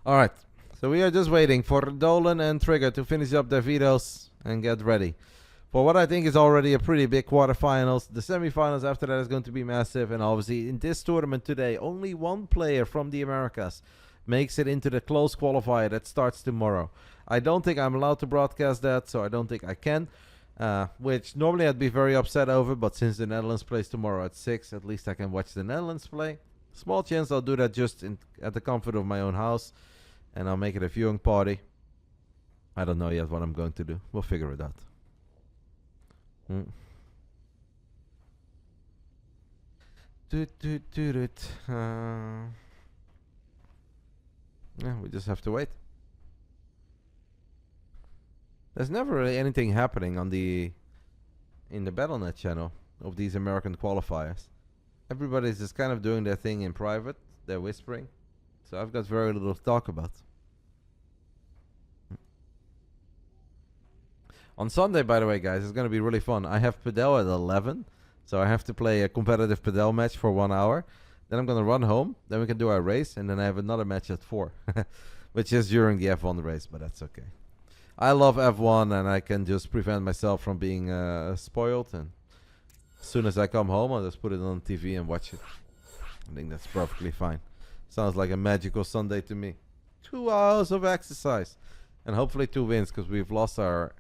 Alright, so we are just waiting for Dolan and Trigger to finish up their vetoes and get ready for what I think is already a pretty big quarterfinals. The semifinals after that is going to be massive, and obviously in this tournament today, only one player from the Americas makes it into the close qualifier that starts tomorrow. I don't think I'm allowed to broadcast that, so I don't think I can, which normally I'd be very upset over, but since the Netherlands plays tomorrow at 6, at least I can watch the Netherlands play. Small chance I'll do that just at the comfort of my own house, and I'll make it a viewing party. I don't know yet what I'm going to do. We'll figure it out. Yeah, we just have to wait. There's never really anything happening on in the BattleNet channel of these American qualifiers. Everybody's just kind of doing their thing in private. They're whispering. So I've got very little to talk about. On Sunday, by the way, guys, it's going to be really fun. I have Padel at 11. So I have to play a competitive Padel match for 1 hour. Then I'm going to run home. Then we can do our race. And then I have another match at 4. Which is during the F1 race, but that's okay. I love F1, and I can just prevent myself from being spoiled. And as soon as I come home, I'll just put it on TV and watch it. I think that's perfectly fine. Sounds like a magical Sunday to me. 2 hours of exercise. And hopefully 2 wins, because we've lost our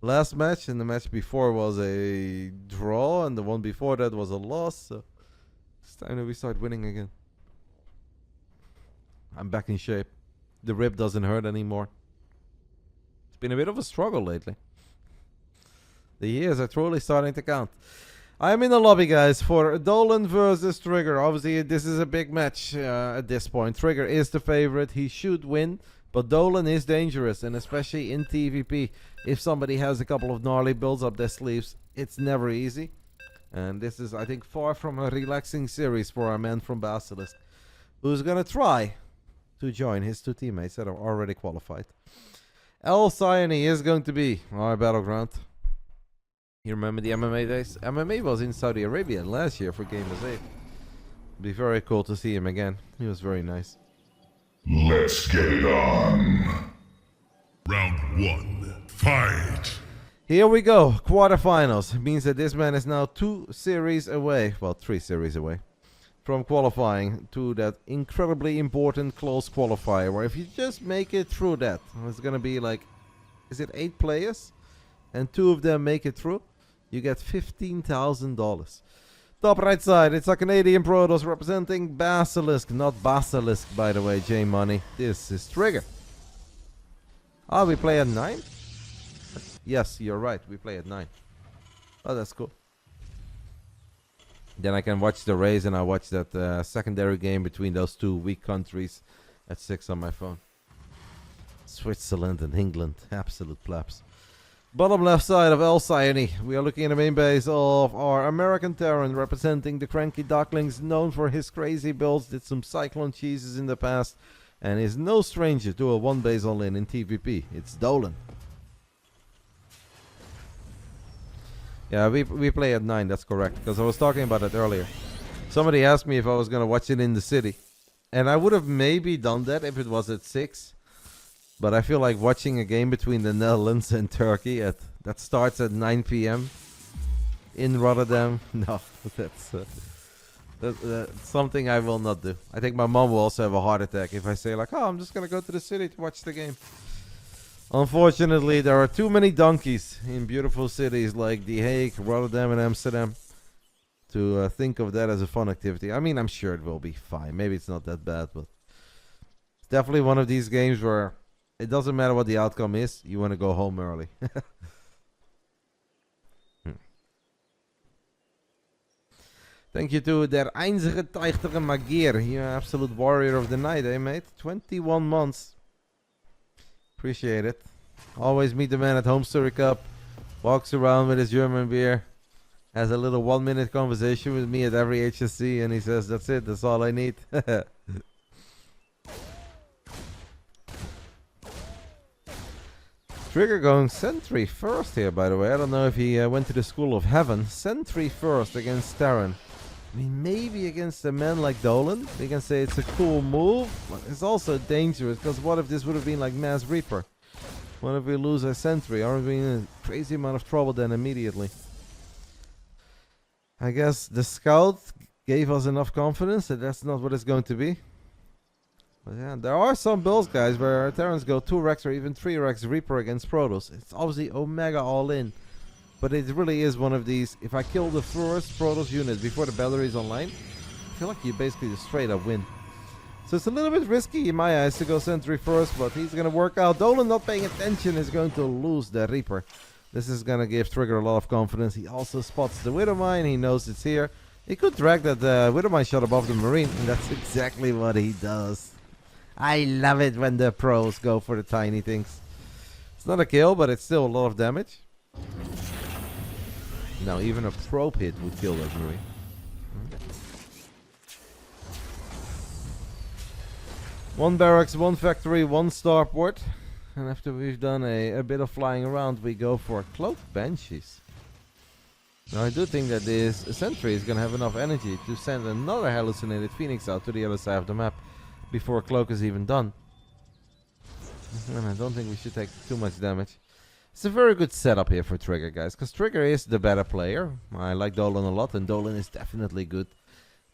last match. And the match before was a draw. And the one before that was a loss. So it's time that we start winning again. I'm back in shape. The rib doesn't hurt anymore. It's been a bit of a struggle lately. The years are truly starting to count. I'm in the lobby, guys, for Dolan versus Trigger. Obviously, this is a big match at this point. Trigger is the favorite. He should win, but Dolan is dangerous, and especially in TVP, if somebody has a couple of gnarly builds up their sleeves, it's never easy. And this is, I think, far from a relaxing series for our man from BASILISK, who's going to try to join his 2 teammates that are already qualified. El Sayani is going to be our battleground. You remember the MMA days? MMA was in Saudi Arabia last year for Game of 8. It'd be very cool to see him again. He was very nice. Let's get it on. Round 1. Fight. Here we go. Quarterfinals. It means that this man is now 2 series away. Well, 3 series away. From qualifying to that incredibly important close qualifier. Where if you just make it through that, it's going to be like, is it 8 players? And 2 of them make it through. You get $15,000. Top right side, it's a Canadian Protoss representing BASILISK. Not BASILISK, by the way, J Money. This is Trigger. Oh, we play at 9? Yes, you're right. We play at 9. Oh, that's cool. Then I can watch the race, and I watch that secondary game between those 2 weak countries at 6 on my phone. Switzerland and England. Absolute plaps. Bottom left side of El Sayani, we are looking at the main base of our American Terran representing the CranKy Ducklings, known for his crazy builds, did some Cyclone cheeses in the past, and is no stranger to a 1 base all-in TVP. It's Dolan. Yeah, we play at 9, that's correct, because I was talking about it earlier. Somebody asked me if I was going to watch it in the city, and I would have maybe done that if it was at 6. But I feel like watching a game between the Netherlands and Turkey that starts at 9 p.m. in RotterdaM. No, that's something I will not do. I think my mom will also have a heart attack if I say like, oh, I'm just going to go to the city to watch the game. Unfortunately, there are too many donkeys in beautiful cities like The Hague, Rotterdam, and Amsterdam to think of that as a fun activity. I mean, I'm sure it will be fine. Maybe it's not that bad, but it's definitely one of these games where it doesn't matter what the outcome is. You want to go home early. Thank you to Der Einzige Teichtere Magier. You're an absolute warrior of the night, eh, mate? 21 months. Appreciate it. Always meet the man at Home Story Cup. Walks around with his German beer. Has a little 1-minute conversation with me at every HSC. And he says, that's it. That's all I need. Trigger going Sentry first here, by the way. I don't know if he went to the School of Heaven. Sentry first against Terran. I mean, maybe against a man like Dolan, we can say it's a cool move, but it's also dangerous, because what if this would have been like Mass Reaper? What if we lose a sentry? Aren't we in a crazy amount of trouble then immediately? I guess the scout gave us enough confidence that that's not what it's going to be. But yeah, there are some builds, guys, where Terrans go 2 Rex or even 3 Rex Reaper against Protoss. It's obviously Omega all in. But it really is one of these, if I kill the first Protoss unit before the battery is online, I feel like you basically just straight up win. So it's a little bit risky in my eyes to go sentry first, but he's going to work out. Dolan not paying attention is going to lose the Reaper. This is going to give Trigger a lot of confidence. He also spots the Widowmine. He knows it's here. He could drag that Widowmine shot above the Marine, and that's exactly what he does. I love it when the pros go for the tiny things. It's not a kill, but it's still a lot of damage. Now, even a probe hit would kill that Marine. One barracks, one factory, one starport. And after we've done a bit of flying around, we go for cloaked banshees. Now I do think that this sentry is going to have enough energy to send another hallucinated phoenix out to the other side of the map before cloak is even done. And I don't think we should take too much damage. It's a very good setup here for Trigger, guys, because Trigger is the better player. I like Dolan a lot, and Dolan is definitely good.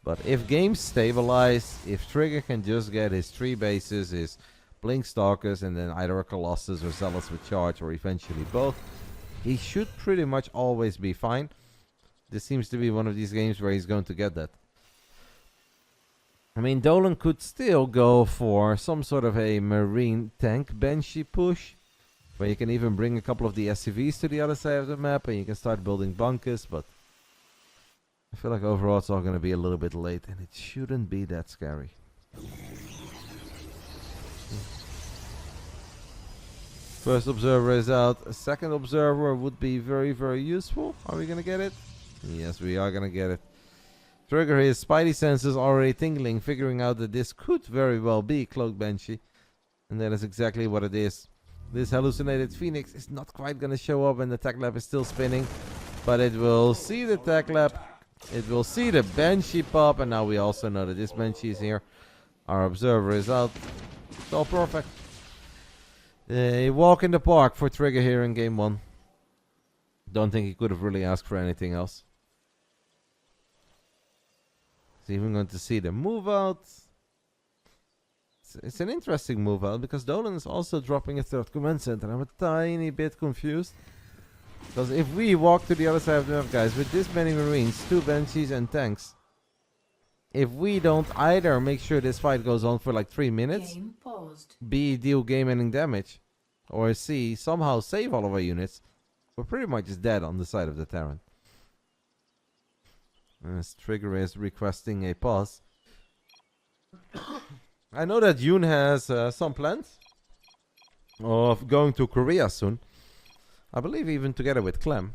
But if games stabilize, if Trigger can just get his 3 bases, his Blink Stalkers, and then either a Colossus or Zealous with charge, or eventually both, he should pretty much always be fine. This seems to be one of these games where he's going to get that. I mean, Dolan could still go for some sort of a Marine tank Banshee push, where you can even bring a couple of the SCVs to the other side of the map, and you can start building bunkers, but I feel like overall it's all going to be a little bit late, and it shouldn't be that scary. First observer is out. A second observer would be very, very useful. Are we going to get it? Yes, we are going to get it. Trigger his spidey senses already tingling, figuring out that this could very well be Cloaked Banshee. And that is exactly what it is. This hallucinated phoenix is not quite going to show up, and the tech lab is still spinning. But it will see the tech lab. It will see the Banshee pop, and now we also know that this Banshee is here. Our observer is out. It's all perfect. A walk in the park for Trigger here in game 1. Don't think he could have really asked for anything else. He's even going to see the move out. It's an interesting move out because Dolan is also dropping a 3rd command center. I'm a tiny bit confused. Because if we walk to the other side of the map, guys, with this many Marines, 2 Banshees and tanks, if we don't either make sure this fight goes on for like 3 minutes, B, deal game-ending damage, or C, somehow save all of our units, we're pretty much just dead on the side of the Terran. As Trigger is requesting a pause. I know that Yoon has some plans of going to Korea soon. I believe even together with Clem.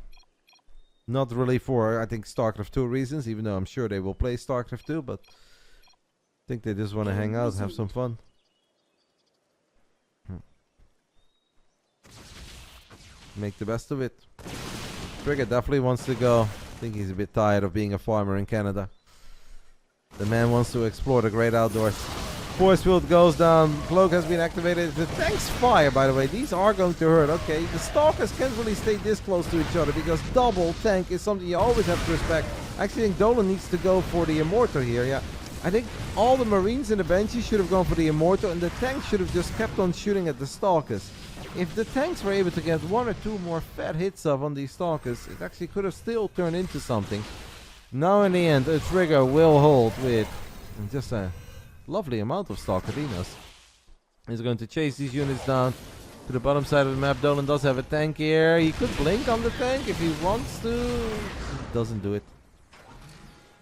Not really for, I think, StarCraft 2 reasons, even though I'm sure they will play StarCraft 2, but I think they just want to hang out and have some fun. Make the best of it. Trigger definitely wants to go. I think he's a bit tired of being a farmer in Canada. The man wants to explore the great outdoors. Force field goes down. Cloak has been activated. The tanks fire, by the way. These are going to hurt. Okay, the Stalkers can't really stay this close to each other because double tank is something you always have to respect. I actually think Dolan needs to go for the Immortal here, yeah. I think all the Marines and the Banshees should have gone for the Immortal, and the tanks should have just kept on shooting at the Stalkers. If the tanks were able to get 1 or 2 more fat hits off on these Stalkers, it actually could have still turned into something. Now in the end, a Trigger will hold with just a lovely amount of Stalkerinos. He's going to chase these units down to the bottom side of the map. Dolan does have a tank here. He could blink on the tank if he wants to. He doesn't do it.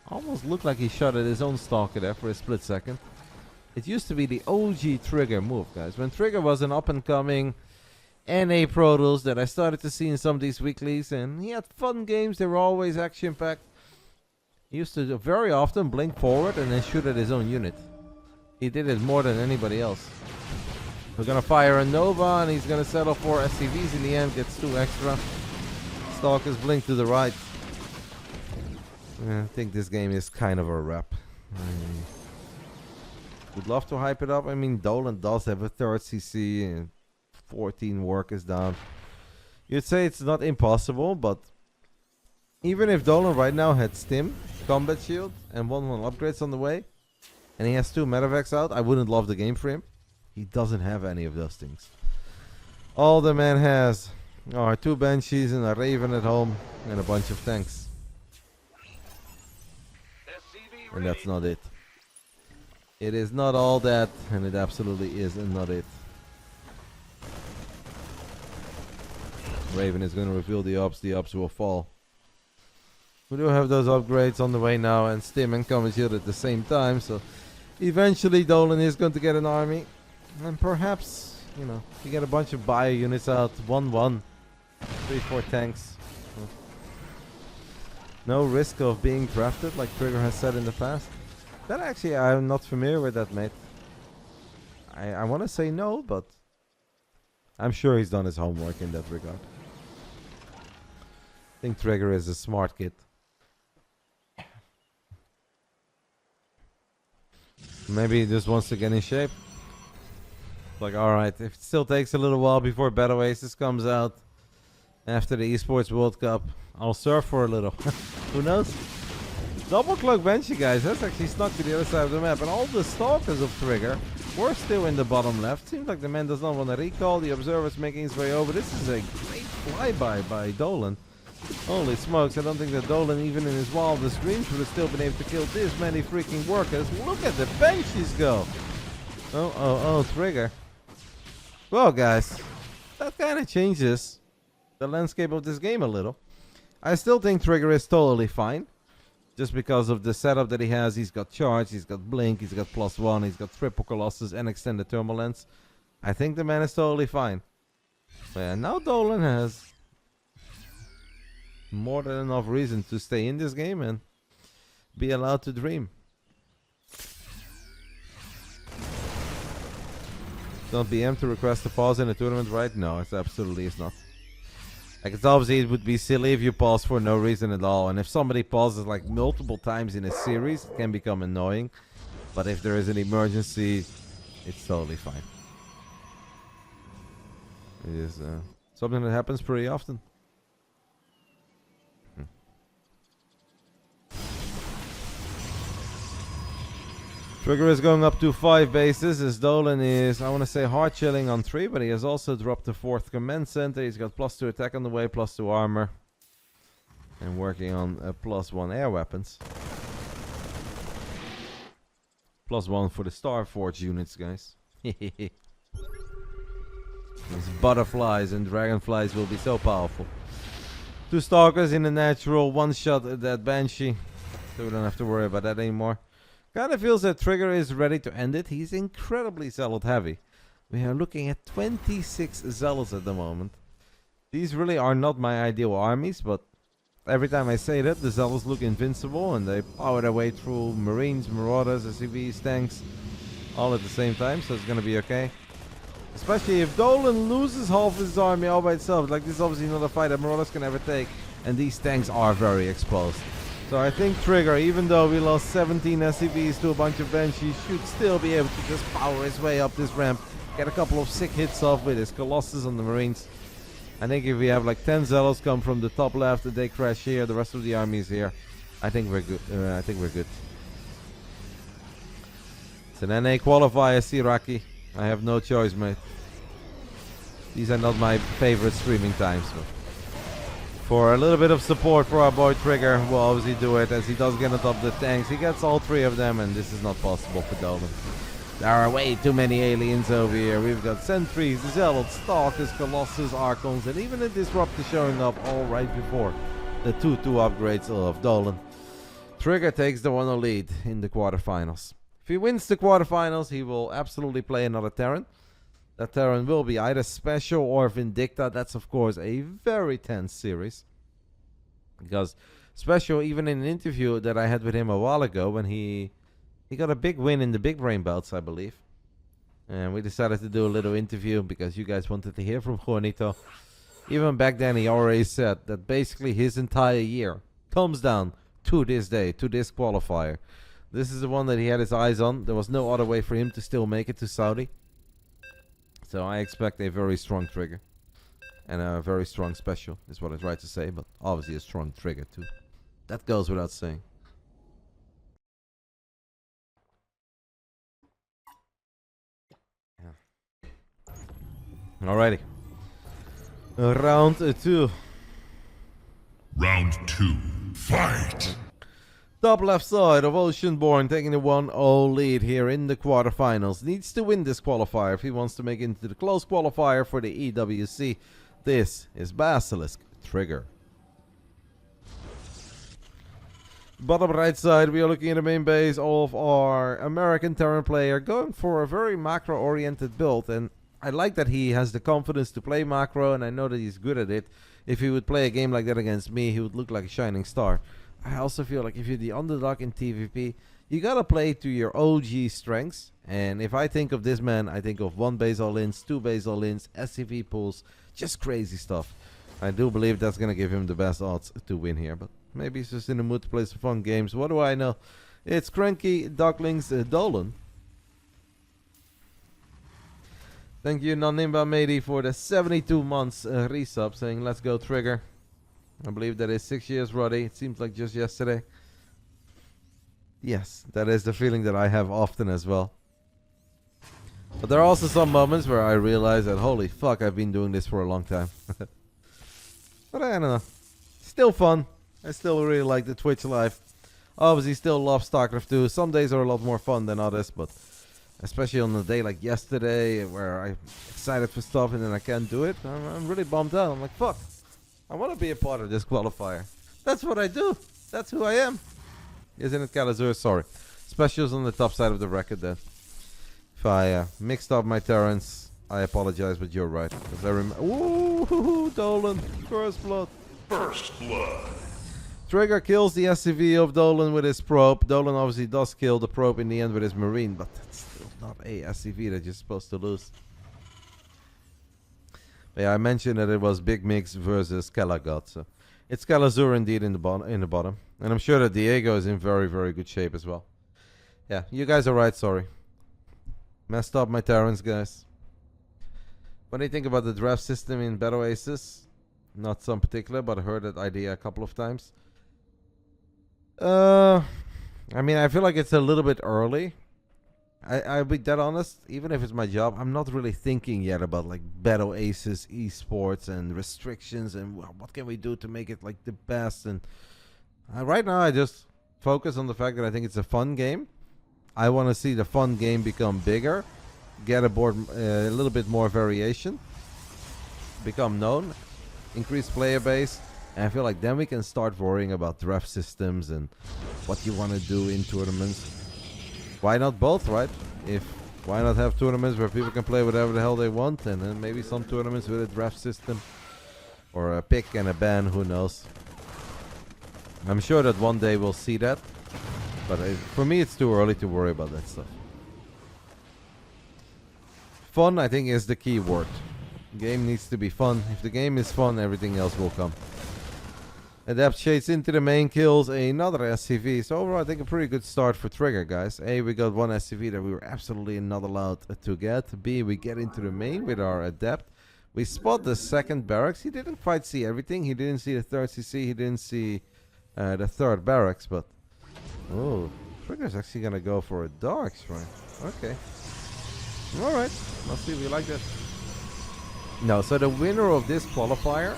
Almost looked like he shot at his own Stalker there for a split second. It used to be the OG Trigger move, guys. When Trigger was an up-and-coming NA Pro Tools that I started to see in some of these weeklies, and he had fun games. They were always action-packed. He used to very often blink forward and then shoot at his own unit. He did it more than anybody else. We're going to fire a Nova, and he's going to settle for SCVs in the end. Gets 2 extra. Stalkers blink to the right. I think this game is kind of a wrap. I would love to hype it up. I mean, Dolan does have a third CC and 14 workers down. You'd say it's not impossible, but even if Dolan right now had Stim, Combat Shield, and 1-1 upgrades on the way, and he has 2 Medevacs out, I wouldn't love the game for him. He doesn't have any of those things. All the man has are 2 Banshees and a Raven at home and a bunch of tanks. And that's not it. It is not all that, and it absolutely is not it. Raven is going to reveal the ops will fall. We do have those upgrades on the way now, and Stim and Combat Shield at the same time, so eventually Dolan is going to get an army. And perhaps, you know, you get a bunch of bio units out, 1-1, 3-4 tanks. No risk of being drafted, like Trigger has said in the past. That actually, I'm not familiar with that, mate. I want to say no, but I'm sure he's done his homework in that regard. I think Trigger is a smart kid. Maybe he just wants to get in shape. Like, alright, if it still takes a little while before Battle Aces comes out, after the Esports World Cup, I'll surf for a little. Who knows? Double Cloak Banshee, guys. That's actually snuck to the other side of the map. And all the Stalkers of Trigger were still in the bottom left. Seems like the man does not want to recall. The Observer's making his way over. This is a great flyby by Dolan. Holy smokes, I don't think that Dolan, even in his wildest dreams, would have still been able to kill this many freaking workers. Look at the Banshees go. Oh, Trigger. Well, guys, that kind of changes the landscape of this game a little. I still think Trigger is totally fine. Just because of the setup that he has. He's got Charge, he's got Blink, he's got +1, he's got Triple Colossus and Extended Thermal Lens. I think the man is totally fine. And now Dolan has more than enough reason to stay in this game and be allowed to dream. Don't BM to request a pause in a tournament, right? No, it absolutely is not. Like, it's obviously, it would be silly if you pause for no reason at all. And if somebody pauses like multiple times in a series, it can become annoying. But if there is an emergency, it's totally fine. It is something that happens pretty often. Trigger is going up to 5 bases as Dolan is, I want to say, hard chilling on 3, but he has also dropped the 4th command center. He's got +2 attack on the way, +2 armor, and working on +1 air weapons. +1 for the Starforge units, guys. These butterflies and dragonflies will be so powerful. 2 Stalkers in a natural, 1 shot at that Banshee, so we don't have to worry about that anymore. Kind of feels that Trigger is ready to end it. He's incredibly Zealot heavy. We are looking at 26 Zealots at the moment. These really are not my ideal armies, but every time I say that, the Zealots look invincible and they power their way through Marines, Marauders, SCVs, tanks, all at the same time, so it's gonna be okay. Especially if Dolan loses half his army all by itself. Like, this is obviously not a fight that Marauders can ever take, and these tanks are very exposed. So I think Trigger, even though we lost 17 SCVs to a bunch of Banshees, should still be able to just power his way up this ramp. Get a couple of sick hits off with his Colossus on the Marines. I think if we have like 10 Zealots come from the top left, they crash here, the rest of the army is here. I think we're good. It's an NA qualifier, Siraki. I have no choice, mate. These are not my favorite streaming times, but for a little bit of support for our boy Trigger, we'll obviously do it, as he does get on top of the tanks. He gets all 3 of them, and this is not possible for Dolan. There are way too many aliens over here. We've got Sentries, Zealots, Stalkers, Colossus, Archons, and even a Disruptor showing up all right before the 2-2 upgrades of Dolan. Trigger takes the 1-0 lead in the quarterfinals. If he wins the quarterfinals, he will absolutely play another Terran. That Terran will be either Special or Vindicta. That's, of course, a very tense series. Because Special, even in an interview that I had with him a while ago, when he got a big win in the Big Brain Belts, I believe. And we decided to do a little interview because you guys wanted to hear from Juanito. Even back then, he already said that basically his entire year comes down to this day, to this qualifier. This is the one that he had his eyes on. There was no other way for him to still make it to Saudi. So I expect a very strong trigger. And a very strong special, is what I tried to say. But obviously a strong trigger too. That goes without saying. Alrighty. Round 2. Round 2. Fight! Top left side of Oceanborn taking the 1-0 lead here in the quarterfinals. Needs to win this qualifier if he wants to make it into the close qualifier for the EWC. This is BASILISK Trigger. Bottom right side, we are looking at the main base of our American Terran player, going for a very macro-oriented build. And I like that he has the confidence to play macro, and I know that he's good at it. If he would play a game like that against me, he would look like a shining star. I also feel like if you're the underdog in TVP, you gotta play to your OG strengths. And if I think of this man, I think of 1 base all-ins, 2 base all-ins, SCV pulls, just crazy stuff. I do believe that's gonna give him the best odds to win here, but maybe he's just in the mood to play some fun games. What do I know? It's CranKy, Ducklings, Dolan. Thank you, Nanimba Medi, for the 72 months resub, saying let's go Trigger. I believe that is 6 years, Roddy. It seems like just yesterday. Yes, that is the feeling that I have often as well. But there are also some moments where I realize that, holy fuck, I've been doing this for a long time. But I don't know. Still fun. I still really like the Twitch live. Obviously still love Starcraft 2. Some days are a lot more fun than others, but especially on a day like yesterday where I'm excited for stuff and then I can't do it, I'm really bummed out. I'm like, fuck. I want to be a part of this qualifier. That's what I do. That's who I am. Isn't it, Calazur? Sorry. Specials on the top side of the record then. If I mixed up my Terrans, I apologize, but you're right. Because I remember. Ooh, Dolan. First blood. First blood. Trigger kills the SCV of Dolan with his probe. Dolan obviously does kill the probe in the end with his marine, but that's still not a SCV that you're supposed to lose. But yeah, I mentioned that it was Big Mix versus Kalagot, so it's Calazur indeed in the bottom. And I'm sure that Diego is in very, very good shape as well. Yeah, you guys are right, sorry. Messed up my Terrans, guys. What do you think about the draft system in Battle Aces? Not some particular, but I heard that idea a couple of times. I mean, I feel like it's a little bit early. I'll be dead honest, even if it's my job, I'm not really thinking yet about like Battle Aces, esports, and restrictions, and what can we do to make it like the best. And right now I just focus on the fact that I think it's a fun game. I want to see the fun game become bigger, get aboard a little bit more variation, become known, increase player base, and I feel like then we can start worrying about draft systems and what you want to do in tournaments. Why not both, right? Why not have tournaments where people can play whatever the hell they want, and then maybe some tournaments with a draft system or a pick and a ban, who knows. I'm sure that one day we'll see that, but for me it's too early to worry about that stuff. Fun, I think, is the key word. Game needs to be fun. If the game is fun, everything else will come. Adapt shades into the main, kills another SCV. So overall, I think a pretty good start for Trigger, guys. A, we got one SCV that we were absolutely not allowed to get. B, we get into the main with our Adept. We spot the second barracks. He didn't quite see everything. He didn't see the third CC. He didn't see the third barracks. But, oh, Trigger's actually going to go for a dark shrine. Okay. Alright. Let's see if we like that. No, so the winner of this qualifier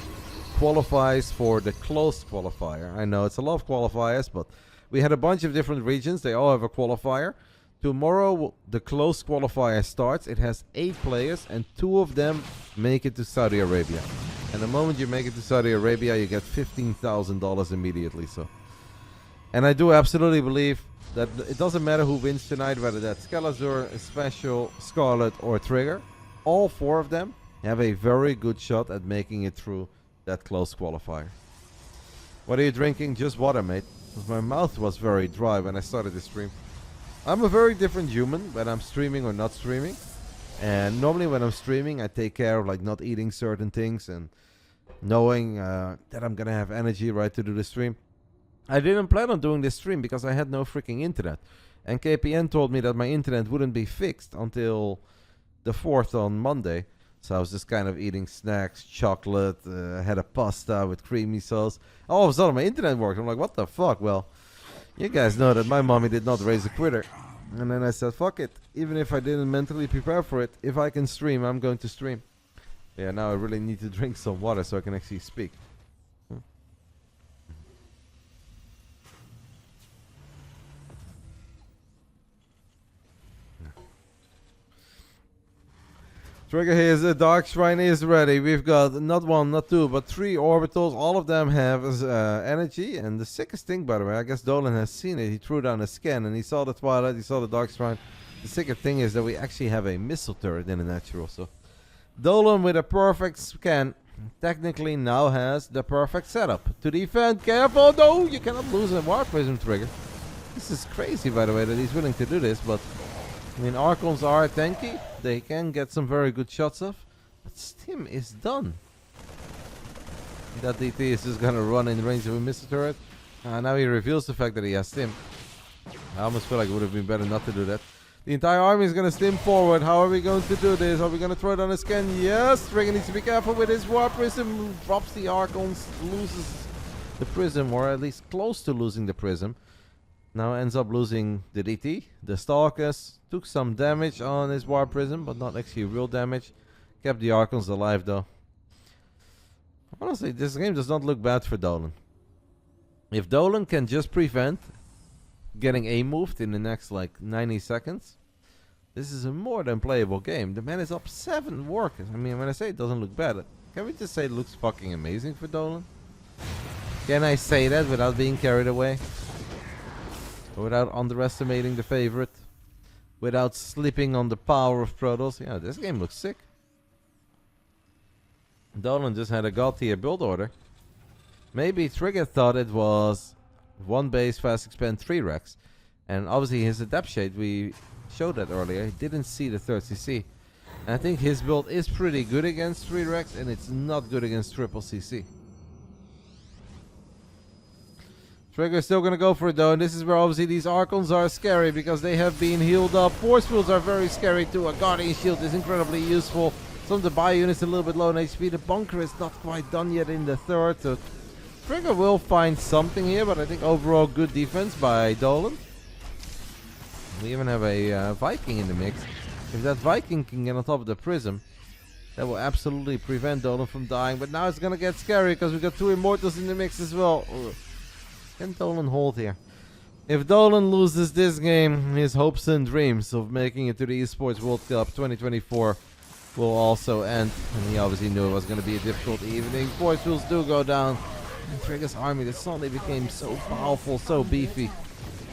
qualifies for the closed qualifier. I know it's a lot of qualifiers, but we had a bunch of different regions. They all have a qualifier. Tomorrow the closed qualifier starts. It has 8 players and 2 of them make it to Saudi Arabia. And the moment you make it to Saudi Arabia, you get $15,000 immediately. So, and I do absolutely believe that it doesn't matter who wins tonight, whether that's Calazur, Special, Scarlet, or Trigger. All 4 of them have a very good shot at making it through that close qualifier. What are you drinking? Just water, mate. Because my mouth was very dry when I started the stream. I'm a very different human when I'm streaming or not streaming. And normally when I'm streaming, I take care of like not eating certain things and knowing that I'm gonna have energy right to do the stream. I didn't plan on doing this stream because I had no freaking internet. And KPN told me that my internet wouldn't be fixed until the 4th on Monday. So I was just kind of eating snacks, chocolate, had a pasta with creamy sauce. All of a sudden my internet worked. I'm like, what the fuck? Well, you guys know that my mommy did not raise a quitter. And then I said, fuck it. Even if I didn't mentally prepare for it, if I can stream, I'm going to stream. Yeah, now I really need to drink some water so I can actually speak. Trigger here, the Dark Shrine is ready. We've got not one, not two, but 3 orbitals. All of them have energy. And the sickest thing, by the way, I guess Dolan has seen it. He threw down a scan and he saw the Twilight, he saw the Dark Shrine. The sickest thing is that we actually have a missile turret in the natural. So Dolan with a perfect scan technically now has the perfect setup to defend. Careful, no, you cannot lose a War Prism trigger. This is crazy, by the way, that he's willing to do this, but I mean, Archons are tanky. They can get some very good shots off. But Stim is done. That DT is just gonna run in range of a missile turret. Now he reveals the fact that he has Stim. I almost feel like it would have been better not to do that. The entire army is gonna Stim forward. How are we going to do this? Are we gonna throw it on a scan? Yes! Trigger needs to be careful with his War Prism. Drops the Archons. Loses the Prism, or at least close to losing the Prism. Now ends up losing the DT. The Stalkers took some damage on his War Prism, but not actually real damage. Kept the Archons alive though. Honestly, this game does not look bad for Dolan. If Dolan can just prevent getting A-moved in the next like 90 seconds, this is a more than playable game. The man is up 7 workers. I mean, when I say it doesn't look bad, can we just say it looks fucking amazing for Dolan? Can I say that without being carried away? Without underestimating the favorite. Without slipping on the power of Protoss. Yeah, this game looks sick. Dolan just had a god tier build order. Maybe Trigger thought it was 1 base, fast expand, 3 Rex. And obviously his adapt shade, we showed that earlier. He didn't see the 3rd CC. And I think his build is pretty good against 3 Rex, and it's not good against triple CC. Trigger is still going to go for it though, and this is where obviously these Archons are scary because they have been healed up. Force fields are very scary too. A Guardian Shield is incredibly useful. Some of the bio units a little bit low on HP. The bunker is not quite done yet in the 3rd. So Trigger will find something here, but I think overall good defense by Dolan. We even have a Viking in the mix. If that Viking can get on top of the Prism, that will absolutely prevent Dolan from dying. But now it's going to get scary because we got 2 Immortals in the mix as well. Can Dolan hold here? If Dolan loses this game, his hopes and dreams of making it to the Esports World Cup 2024 will also end. And he obviously knew it was going to be a difficult evening. Force fields do go down. And Trigger's army that suddenly became so powerful, so beefy.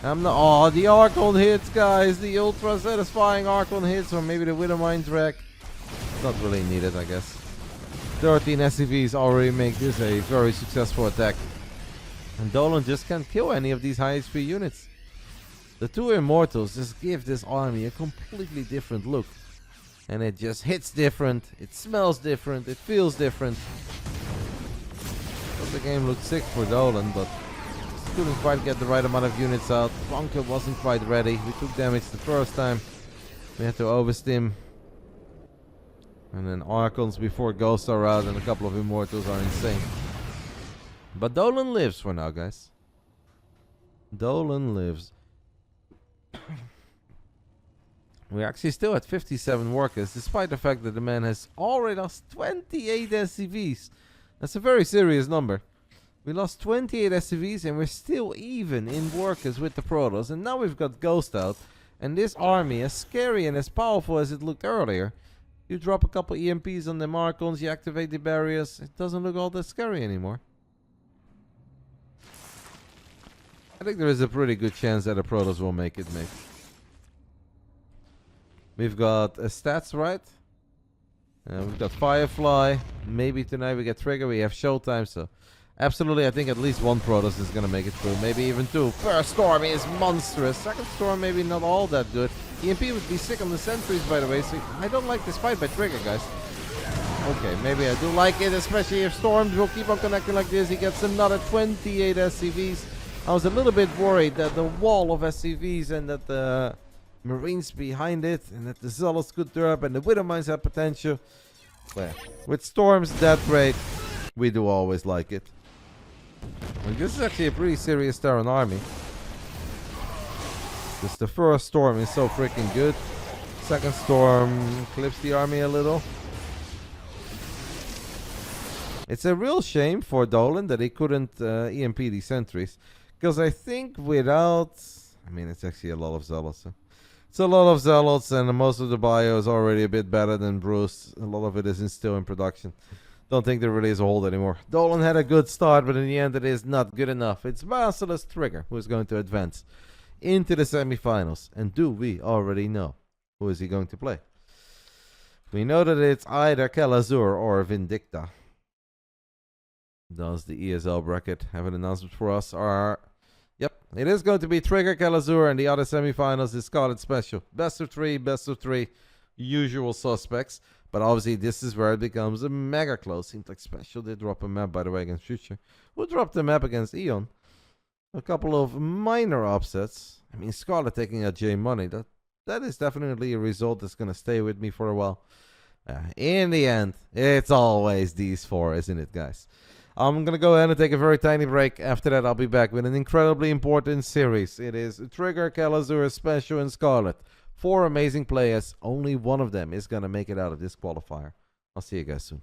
Oh, the Archon hits, guys. The ultra satisfying Archon hits, or maybe the Widowmine Drag. Not really needed, I guess. 13 SCVs already make this a very successful attack. And Dolan just can't kill any of these high HP units. The 2 Immortals just give this army a completely different look. And it just hits different, it smells different, it feels different. But the game looked sick for Dolan, but just couldn't quite get the right amount of units out. Bunker wasn't quite ready. We took damage the first time. We had to overstim. And then Archons before Ghosts are out, and a couple of Immortals are insane. But Dolan lives for now, guys. Dolan lives. We're actually still at 57 workers, despite the fact that the man has already lost 28 SCVs. That's a very serious number. We lost 28 SCVs and we're still even in workers with the Protoss. And now we've got Ghost out. And this army, as scary and as powerful as it looked earlier, you drop a couple EMPs on the Archons, you activate the barriers, it doesn't look all that scary anymore. I think there is a pretty good chance that the Protoss will make it, mate. We've got stats, right? We've got Firefly. Maybe tonight we get Trigger. We have Showtime, so absolutely I think at least 1 Protoss is going to make it through. Maybe even 2. First Storm is monstrous. Second Storm maybe not all that good. EMP would be sick on the sentries, by the way, so I don't like this fight by Trigger, guys. Okay, maybe I do like it, especially if Storms will keep on connecting like this. He gets another 28 SCVs. I was a little bit worried that the wall of SCVs and that the Marines behind it and that the Zealots could drop and the Widow Mines have potential. But with Storms that great, we do always like it. And this is actually a pretty serious Terran army. Just the first Storm is so freaking good. Second Storm clips the army a little. It's a real shame for Dolan that he couldn't EMP these sentries. Because I think without... I mean, it's actually a lot of Zealots. It's a lot of Zealots, and most of the bio is already a bit better than Bruce. A lot of it is still in production. Don't think there really is a hold anymore. Dolan had a good start, but in the end it is not good enough. It's Basilisk Trigger who is going to advance into the semifinals. And do we already know who is he going to play? We know that it's either Kalazur or Vindicta. Does the ESL bracket have an announcement for us? Yep, it is going to be Trigger, Kalazur, and the other semifinals is Scarlet Special. Best of three, usual suspects. But obviously, this is where it becomes a mega close. Seems like Special did drop a map, by the way, against Future. Who dropped the map against Eon? A couple of minor upsets. I mean, Scarlet taking out J Money. That is definitely a result that's going to stay with me for a while. In the end, it's always these four, isn't it, guys? I'm going to go ahead and take a very tiny break. After that, I'll be back with an incredibly important series. It is Trigger, Kalazur, Special, and Scarlet. 4 amazing players. Only one of them is going to make it out of this qualifier. I'll see you guys soon.